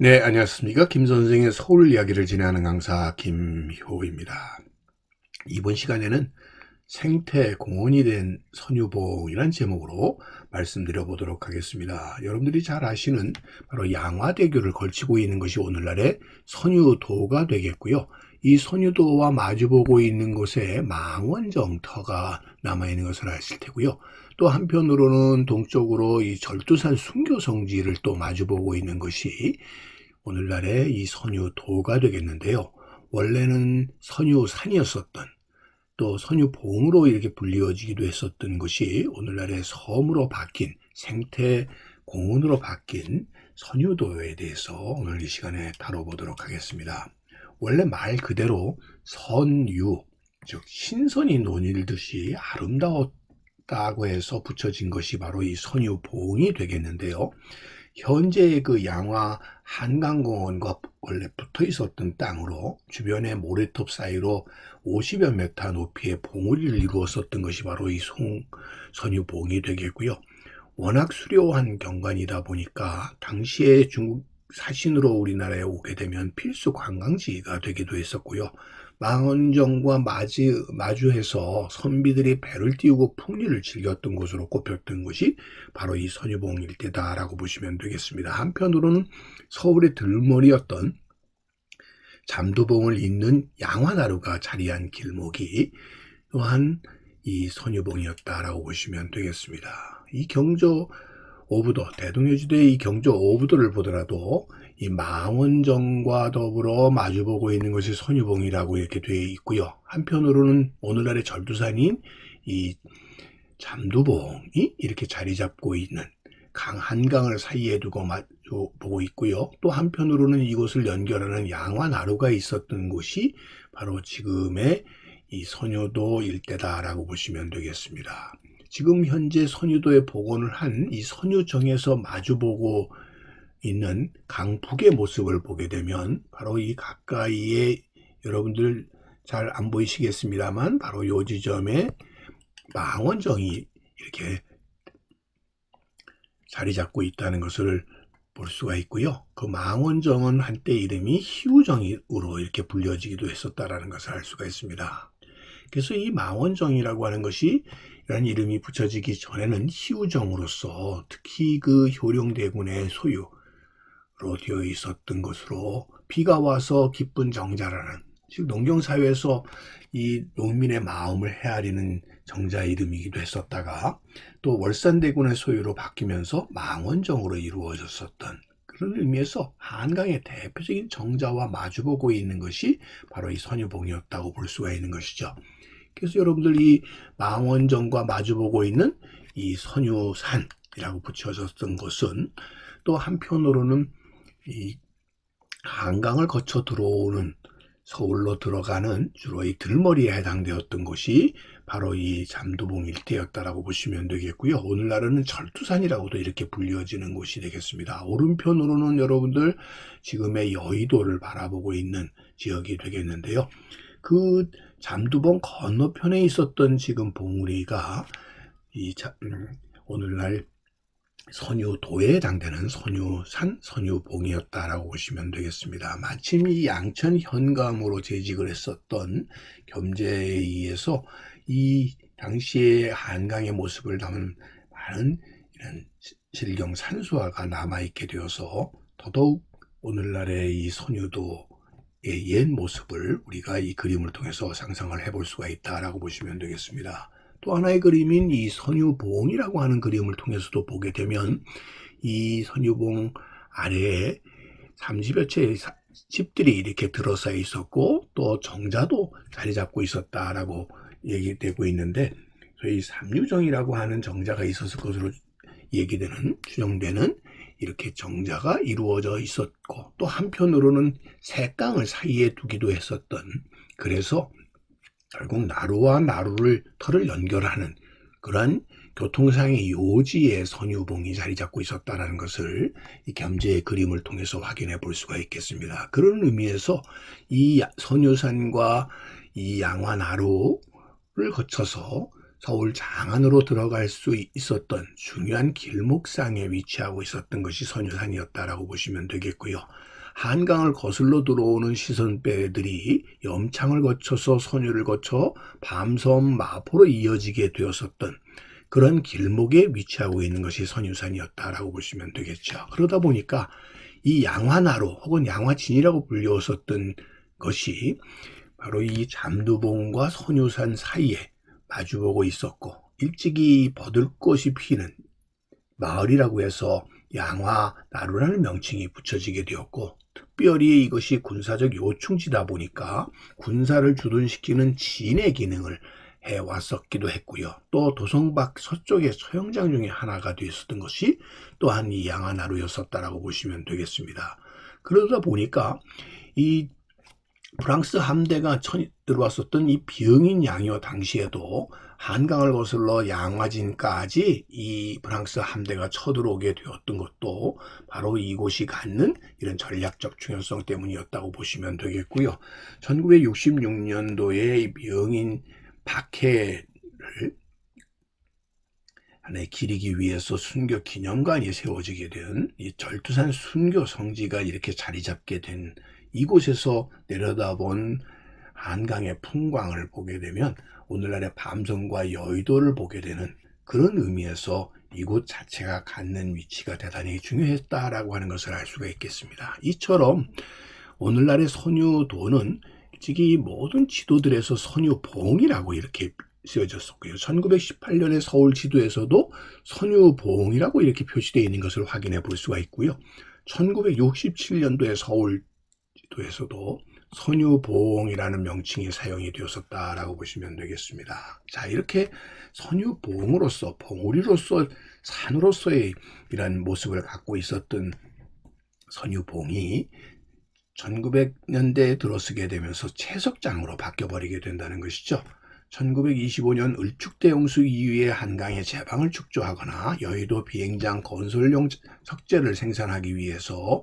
네, 안녕하십니까. 김 선생의 서울 이야기를 진행하는 강사 김효입니다. 이번 시간에는 생태 공원이 된 선유봉이란 제목으로 말씀드려 보도록 하겠습니다. 여러분들이 잘 아시는 바로 양화대교를 걸치고 있는 것이 오늘날의 선유도가 되겠고요. 이 선유도와 마주보고 있는 곳에 망원정터가 남아있는 것을 아실 테고요. 또 한편으로는 동쪽으로 이 절두산 순교성지를 또 마주보고 있는 것이 오늘날의 이 선유도가 되겠는데요. 원래는 선유산이었었던, 또 선유봉으로 이렇게 불리워지기도 했었던 것이 오늘날의 섬으로 바뀐, 생태공원으로 바뀐 선유도에 대해서 오늘 이 시간에 다뤄보도록 하겠습니다. 원래 말 그대로 선유, 즉 신선이 논일듯이 아름다웠다고 해서 붙여진 것이 바로 이 선유봉이 되겠는데요. 현재 그 양화 한강공원과 원래 붙어 있었던 땅으로 주변의 모래톱 사이로 50여 미터 높이의 봉우리를 이루었었던 것이 바로 이 선유봉이 되겠고요. 워낙 수려한 경관이다 보니까 당시에 중국 사신으로 우리나라에 오게 되면 필수 관광지가 되기도 했었고요. 망원정과 마주해서 선비들이 배를 띄우고 풍리를 즐겼던 곳으로 꼽혔던 것이 바로 이 선유봉 일대다라고 보시면 되겠습니다. 한편으로는 서울의 들머리였던 잠두봉을 잇는 양화나루가 자리한 길목이 또한 이 선유봉이었다라고 보시면 되겠습니다. 이 경저 오부도, 대동여지대의 이 경저 오부도를 보더라도 이 망원정과 더불어 마주보고 있는 것이 선유봉이라고 이렇게 되어 있고요. 한편으로는 오늘날의 절두산인 이 잠두봉이 이렇게 자리 잡고 있는 한강을 사이에 두고 마주보고 있고요. 또 한편으로는 이곳을 연결하는 양화나루가 있었던 곳이 바로 지금의 이 선유도 일대다라고 보시면 되겠습니다. 지금 현재 선유도에 복원을 한 이 선유정에서 마주보고 있는 강북의 모습을 보게 되면 바로 이 가까이에 여러분들 잘 안 보이시겠습니다만 바로 요 지점에 망원정이 이렇게 자리 잡고 있다는 것을 볼 수가 있고요. 그 망원정은 한때 이름이 희우정으로 이렇게 불려지기도 했었다라는 것을 알 수가 있습니다. 그래서 이 망원정이라고 하는 것이 이런 이름이 붙여지기 전에는 희우정으로서 특히 그 효령대군의 소유로 되어 있었던 것으로 비가 와서 기쁜 정자라는, 즉 농경사회에서 이 농민의 마음을 헤아리는 정자 이름이기도 했었다가 또 월산대군의 소유로 바뀌면서 망원정으로 이루어졌었던 그런 의미에서 한강의 대표적인 정자와 마주보고 있는 것이 바로 이 선유봉이었다고 볼 수가 있는 것이죠. 그래서 여러분들 이 망원정과 마주보고 있는 이 선유산이라고 붙여졌던 것은 또 한편으로는 이 한강을 거쳐 들어오는 서울로 들어가는 주로 이 들머리에 해당되었던 곳이 바로 이 잠두봉 일대였다라고 보시면 되겠고요. 오늘날은 절두산이라고도 이렇게 불려지는 곳이 되겠습니다. 오른편으로는 여러분들 지금의 여의도를 바라보고 있는 지역이 되겠는데요. 그 잠두봉 건너편에 있었던 지금 봉우리가 오늘날 선유도에 해당되는 선유산, 선유봉이었다라고 보시면 되겠습니다. 마침 이 양천 현감으로 재직을 했었던 겸재에 의해서 이 당시의 한강의 모습을 담은 많은 이런 실경 산수화가 남아있게 되어서 더더욱 오늘날의 이 선유도 옛 모습을 우리가 이 그림을 통해서 상상을 해볼 수가 있다라고 보시면 되겠습니다. 또 하나의 그림인 이 선유봉이라고 하는 그림을 통해서도 보게 되면 이 선유봉 아래에 30여 채의 집들이 이렇게 들어서 있었고 또 정자도 자리 잡고 있었다라고 얘기되고 있는데 저희 삼유정이라고 하는 정자가 있었을 것으로 얘기되는 추정되는 이렇게 정자가 이루어져 있었고 또 한편으로는 셋강을 사이에 두기도 했었던, 그래서 결국 나루와 나루를 터를 연결하는 그러한 교통상의 요지에 선유봉이 자리 잡고 있었다는 것을 이 겸재의 그림을 통해서 확인해 볼 수가 있겠습니다. 그런 의미에서 이 선유산과 이 양화나루를 거쳐서 서울 장안으로 들어갈 수 있었던 중요한 길목상에 위치하고 있었던 것이 선유산이었다라고 보시면 되겠고요. 한강을 거슬러 들어오는 시선배들이 염창을 거쳐서 선유를 거쳐 밤섬 마포로 이어지게 되었었던 그런 길목에 위치하고 있는 것이 선유산이었다라고 보시면 되겠죠. 그러다 보니까 이 양화나루 혹은 양화진이라고 불렸었던 것이 바로 이 잠두봉과 선유산 사이에 마주보고 있었고, 일찍이 버들꽃이 피는 마을이라고 해서 양화나루라는 명칭이 붙여지게 되었고, 특별히 이것이 군사적 요충지다 보니까 군사를 주둔시키는 진의 기능을 해왔었기도 했고요. 또 도성밖 서쪽의 소영장 중에 하나가 되었었던 것이 또한 이 양화나루였었다라고 보시면 되겠습니다. 그러다 보니까 이 프랑스 함대가 들어왔었던 이 비응인 양요 당시에도 한강을 거슬러 양화진까지 이 프랑스 함대가 쳐들어오게 되었던 것도 바로 이곳이 갖는 이런 전략적 중요성 때문이었다고 보시면 되겠고요. 1966년도에 비응인 박해를 기리기 위해서 순교 기념관이 세워지게 된 이 절두산 순교 성지가 이렇게 자리 잡게 된 이곳에서 내려다본 한강의 풍광을 보게 되면 오늘날의 밤섬과 여의도를 보게 되는 그런 의미에서 이곳 자체가 갖는 위치가 대단히 중요했다라고 하는 것을 알 수가 있겠습니다. 이처럼 오늘날의 선유도는 솔직히 모든 지도들에서 선유봉이라고 이렇게 쓰여졌었고요. 1918년에 서울 지도에서도 선유봉이라고 이렇게 표시되어 있는 것을 확인해 볼 수가 있고요. 1967년도에 서울 지도에서도 선유봉이라는 명칭이 사용이 되었었다라고 보시면 되겠습니다. 자, 이렇게 선유봉으로서, 봉우리로서, 산으로서의 이런 모습을 갖고 있었던 선유봉이 1900년대에 들어서게 되면서 채석장으로 바뀌어버리게 된다는 것이죠. 1925년 을축대 홍수 이후에 한강의 제방을 축조하거나 여의도 비행장 건설용 석재를 생산하기 위해서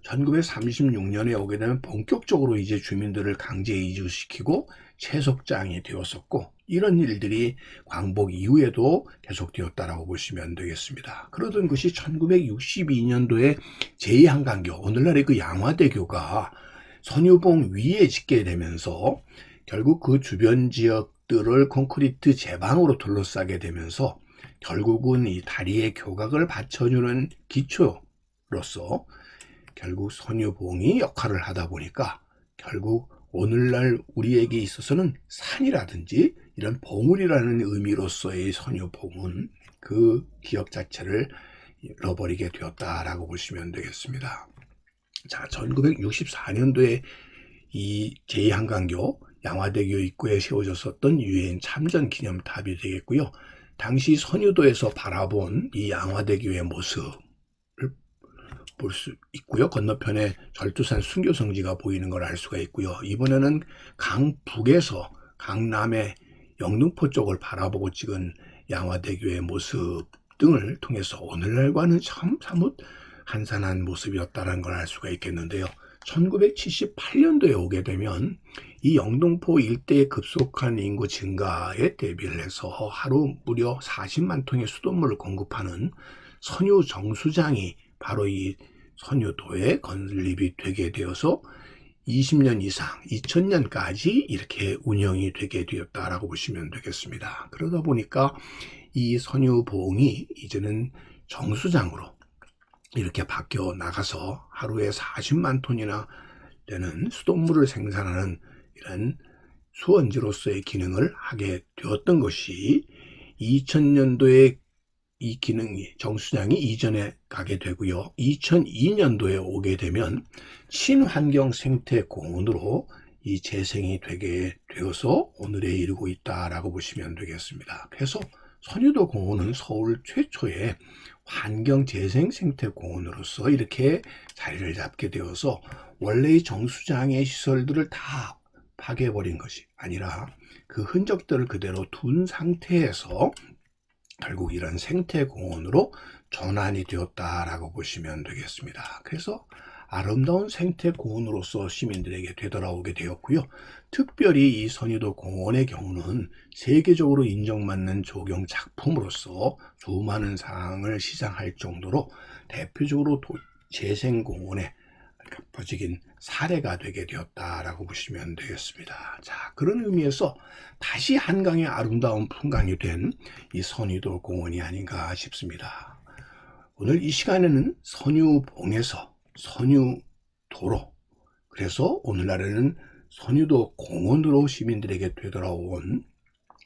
1936년에 오게 되면 본격적으로 이제 주민들을 강제 이주시키고 채석장이 되었었고, 이런 일들이 광복 이후에도 계속되었다라고 보시면 되겠습니다. 그러던 것이 1962년도에 제2한강교, 오늘날의 그 양화대교가 선유봉 위에 짓게 되면서 결국 그 주변 지역들을 콘크리트 제방으로 둘러싸게 되면서 결국은 이 다리의 교각을 받쳐주는 기초로서 결국 선유봉이 역할을 하다 보니까 결국 오늘날 우리에게 있어서는 산이라든지 이런 봉우리라는 의미로서의 선유봉은 그 기억 자체를 잃어버리게 되었다라고 보시면 되겠습니다. 자, 1964년도에 이 제2한강교 양화대교 입구에 세워졌었던 유엔 참전 기념탑이 되겠고요. 당시 선유도에서 바라본 이 양화대교의 모습을 볼 수 있고요. 건너편에 절두산 순교성지가 보이는 걸 알 수가 있고요. 이번에는 강북에서 강남의 영등포 쪽을 바라보고 찍은 양화대교의 모습 등을 통해서 오늘날과는 참 사뭇 한산한 모습이었다는 걸 알 수가 있겠는데요. 1978년도에 오게 되면 이 영등포 일대의 급속한 인구 증가에 대비를 해서 하루 무려 40만 통의 수돗물을 공급하는 선유 정수장이 바로 이 선유도에 건립이 되게 되어서 20년 이상, 2000년까지 이렇게 운영이 되게 되었다라고 보시면 되겠습니다. 그러다 보니까 이 선유봉이 이제는 정수장으로 이렇게 바뀌어 나가서 하루에 40만 톤이나 되는 수돗물을 생산하는 이런 수원지로서의 기능을 하게 되었던 것이 2000년도에 이 기능이 정수장이 이전에 가게 되고요. 2002년도에 오게 되면 친환경 생태 공원으로 이 재생이 되게 되어서 오늘에 이르고 있다라고 보시면 되겠습니다. 그래서 선유도 공원은 서울 최초의 환경 재생 생태 공원으로서 이렇게 자리를 잡게 되어서 원래의 정수장의 시설들을 다 파괴해버린 것이 아니라 그 흔적들을 그대로 둔 상태에서 결국 이런 생태공원으로 전환이 되었다라고 보시면 되겠습니다. 그래서 아름다운 생태 공원으로서 시민들에게 되돌아오게 되었고요. 특별히 이 선유도 공원의 경우는 세계적으로 인정받는 조경 작품으로서 수많은 상을 시상할 정도로 대표적으로 재생공원의 겹쳐진 사례가 되게 되었다라고 보시면 되겠습니다. 자, 그런 의미에서 다시 한강의 아름다운 풍광이 된 이 선유도 공원이 아닌가 싶습니다. 오늘 이 시간에는 선유봉에서 선유도로, 그래서 오늘날에는 선유도 공원으로 시민들에게 되돌아온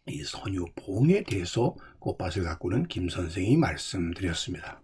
이 선유봉에 대해서 꽃밭을 가꾸는 김 선생이 말씀드렸습니다.